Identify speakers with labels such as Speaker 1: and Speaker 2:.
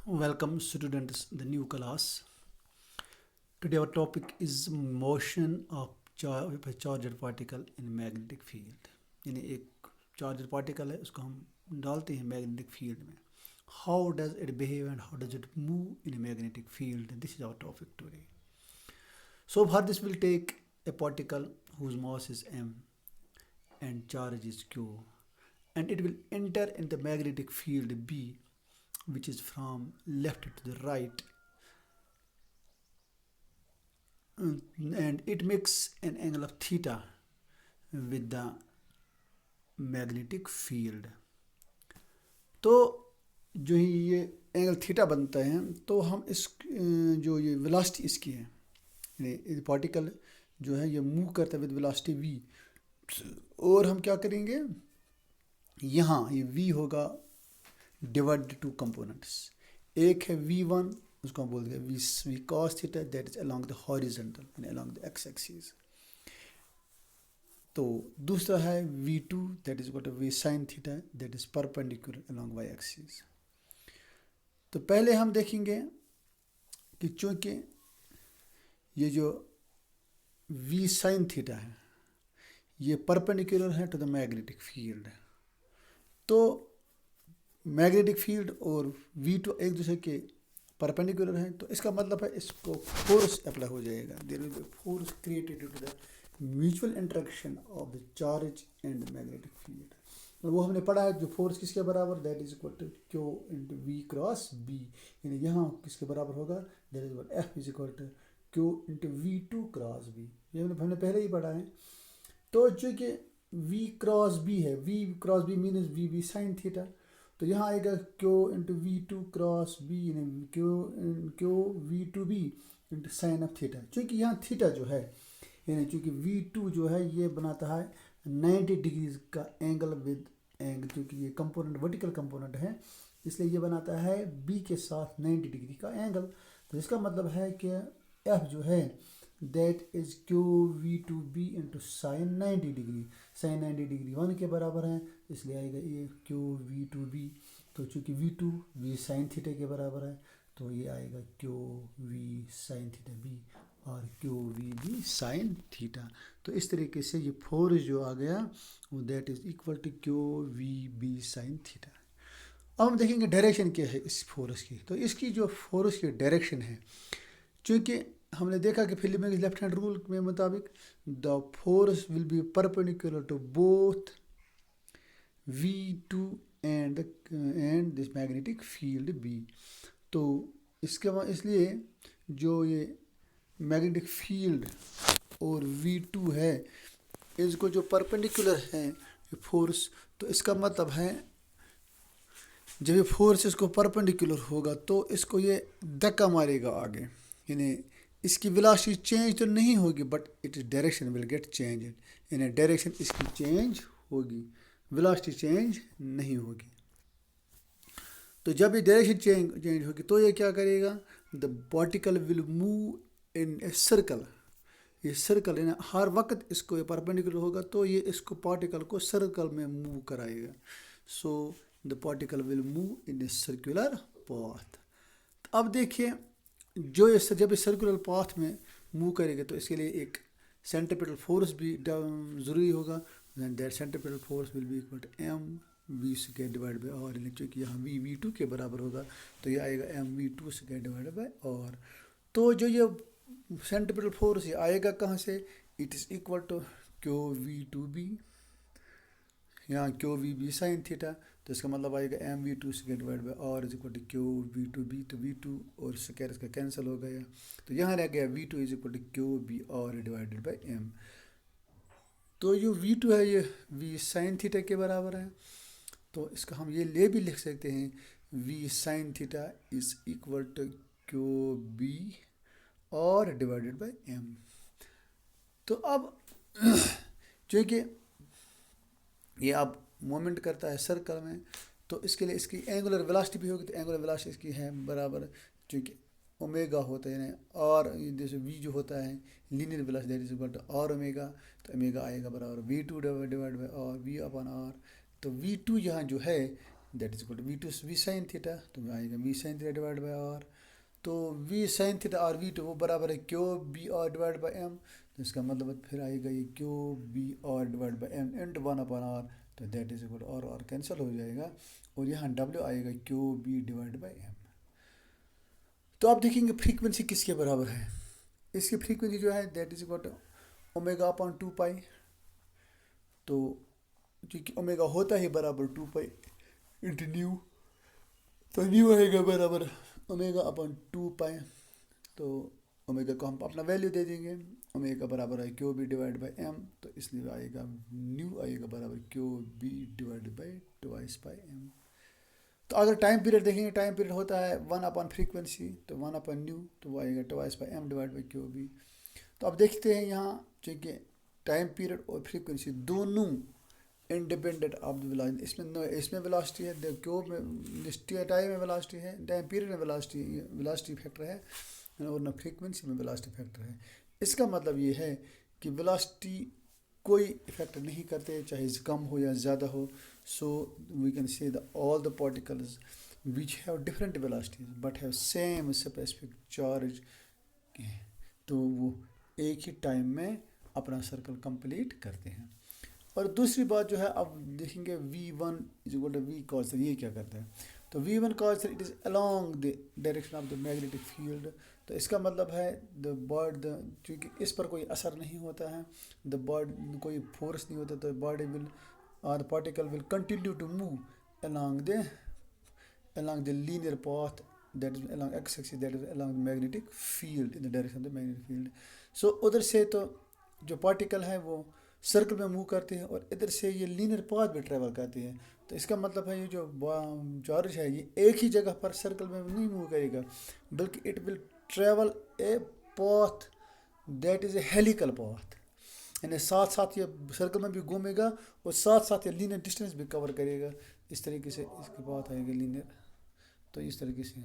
Speaker 1: Welcome students the new class. Today our topic is motion of charged particle in magnetic field. यानी एक charged particle है उसको हम डालते हैं magnetic field में. How does it behave and how does it move in a magnetic field? This is our topic today. So for this we'll take a particle whose mass is m and charge is q, and it will enter in the magnetic field B, which is from left to the right, and it makes an angle of theta with the magnetic field. तो जो ये angle theta बनता है तो हम इस जो ये वेलोसिटी इसकी है, यानी पार्टिकल जो है ये मूव करता है विद वेलोसिटी v, और हम क्या करेंगे, यहाँ ये v होगा डिवाइडेड टू कंपोनेंट्स. एक है v1, उसको हम बोल देंगे v cos theta, that is along the horizontal यानी अलोंग द x एक्सिस. तो दूसरा है v2, that is equal to v sin theta, that is perpendicular along y axis. तो पहले हम देखेंगे कि चूँकि ये जो v sin थीटा है ये परपेंडिकुलर है टू द मैग्नेटिक फील्ड, तो मैग्नेटिक फील्ड और v2 एक दूसरे के परपेंडिकुलर हैं, तो इसका मतलब है इसको फोर्स अप्लाई हो जाएगा. There will be force created due to the mutual interaction of the charge and the magnetic field. और वो हमने पढ़ा है जो फोर्स किसके बराबर, that is equal to q into v cross b, यानी यहाँ किसके बराबर होगा, that is equal f is equal to q into v two cross b. ये हमने पहले ही पढ़ा है. तो चूँकि वी क्रॉस बी है, we cross b means v B sine theta, तो यहाँ आएगा q into v two cross b, q we two b into sine of theta. चूँकि यहाँ थीटा जो है, यानी चूँकि वी टू जो है ये बनाता है 90 डिग्रीज का एंगल विद एंगल, क्योंकि ये कंपोनेंट वर्टिकल कंपोनेंट है इसलिए ये बनाता है बी के साथ 90 डिग्री का एंगल. तो इसका मतलब है कि एफ जो है that is q we two b into sine 90 degree. Sine 90 degree 1 के बराबर है, इसलिए आएगा ये क्यू वी टू बी. तो चूँकि V two we sine theta के बराबर है तो ये आएगा Q V sine theta B और Q we B sine theta. तो इस तरीके से ये फोर्स जो आ गया वो that is equal to Q we B sine theta. अब हम देखेंगे डायरेक्शन क्या है इस फोर्स की. तो इसकी जो फोर्स की डायरेक्शन है, चूँकि हमने देखा कि फिल्म में लेफ्ट हैंड रूल में मुताबिक the force will be perpendicular to both V2 and this magnetic field B. तो इसलिए जो ये मैग्नेटिक फील्ड और V2 है इसको जो परपेंडिकुलर है फोर्स, तो इसका मतलब है जब ये फोर्स इसको परपेंडिकुलर होगा तो इसको ये धक्का मारेगा आगे, यानी इसकी वेलोसिटी चेंज तो नहीं होगी but it direction will get change, यानी डायरेक्शन इसकी चेंज होगी, वेलोसिटी चेंज नहीं होगी. तो जब ये डायरेक्शन चेंज होगी तो ये क्या करेगा, the particle will move in a circle. ये सर्कल यानी हर वक्त इसको ये परपेंडिकुलर होगा तो ये इसको पार्टिकल को सर्कल में मूव कराएगा. So the particle will move in a circular path. अब देखिए जो ये जब इस सर्कुलर पाथ में मूव करेगा तो इसके लिए एक सेंट्रीपिटल फोर्स भी ज़रूरी होगा. That centripetal force will be equal to m v square divide by r, यानी चूँकि यहाँ वी टू के बराबर होगा तो ये आएगा M V two square divide by are. तो जो ये सेंट्रीपिटल फोर्स ये आएगा कहाँ से, it is equal to Q we two B, यहाँ Q we B sine theta, तो इसका मतलब आएगा M V two square divide by R is equal to Q we two B. तो वी टू और स्क्वायर इसका कैंसिल हो गया तो यहाँ रह गया V two is equal to q b r divided by M. तो जो वी टू है ये वी साइन थीटा के बराबर है, तो इसका हम ये ले भी लिख सकते हैं v sine theta is equal to q b r divided by M. तो अब चूँकि ये अब मोमेंट करता है सर्कल में तो इसके लिए इसकी एंगुलर वेलोसिटी भी होगी, तो एंगुलर वेलोसिटी इसकी है बराबर, चूँकि ओमेगा होता है यानी आर, जैसे वी जो होता है linear velocity that is equal to r omega, तो ओमेगा आएगा बराबर v two divide by r v upon r. तो V2 यहाँ जो है that is equal to we sine theta, तो आएगा v sine theta divide by are. तो वी साइन थीटा और वी टू वो बराबर है Q b r divide by M, तो इसका मतलब फिर आएगा ये q b r divide by m into 1/r, तो दैट इज इक्वल और कैंसिल हो जाएगा और यहाँ डब्ल्यू आएगा q B divide by M. तो आप देखेंगे फ्रीक्वेंसी किसके बराबर है, इसकी फ्रीक्वेंसी जो है that is equal to omega upon 2 pi, तो क्योंकि ओमेगा होता ही बराबर 2 पाई इंटू न्यू, तो न्यू आएगा बराबर ओमेगा अपॉन 2 पाई। तो ओमेगा को हम अपना वैल्यू दे देंगे, ओमेगा बराबर है Q B divide by M, तो इसलिए आएगा न्यू आएगा बराबर क्यू बी डिवाइड बाई 2/पाई एम। तो अगर टाइम पीरियड देखेंगे, टाइम पीरियड होता है 1 अपॉन फ्रीक्वेंसी, तो 1 अपॉन न्यू, तो वो आएगा 2/पाई M divide by Q B. तो अब देखते हैं यहाँ चूँकि टाइम पीरियड और फ्रीक्वेंसी दोनों इंडिपेंडेंट ऑफ द वेलोसिटी, इसमें वेलोसिटी है, क्यू में टाइम में वेलोसिटी है, टाइम पीरियड में वेलोसिटी फैक्टर है, और ना फ्रीक्वेंसी में वेलोसिटी फैक्टर है। इसका मतलब ये है कि वेलोसिटी कोई इफेक्ट नहीं करते, चाहे कम हो या ज़्यादा हो। So we can say the all the particles which have different velocities but have same specific charge, तो वो एक ही टाइम में अपना सर्कल कंप्लीट करते हैं। और दूसरी बात जो है, अब देखेंगे V1 is equal to v cos theta, ये क्या करता है, तो V1 cos theta it is along the direction of the magnetic field. तो इसका मतलब है चूँकि इस पर कोई असर नहीं होता है, द बॉडी कोई फोर्स नहीं होता, तो बॉडी विल और particle will continue to move along the linear path that is along X axis, that is along magnetic field in the direction of the magnetic field. So उधर से तो जो particle है वो सर्कल में move करते हैं और इधर से ये लीनियर पाथ भी ट्रेवल करते हैं। तो इसका मतलब है ये जो चार्ज है ये एक ही जगह पर सर्कल में नहीं मूव करेगा, बल्कि it will travel a path that is a helical path, यानी साथ साथ ये सर्कल में भी घूमेगा और साथ साथ ये लीनियर डिस्टेंस भी कवर करेगा। इस तरीके से इसकी बात आएगी लीनियर, तो इस तरीके से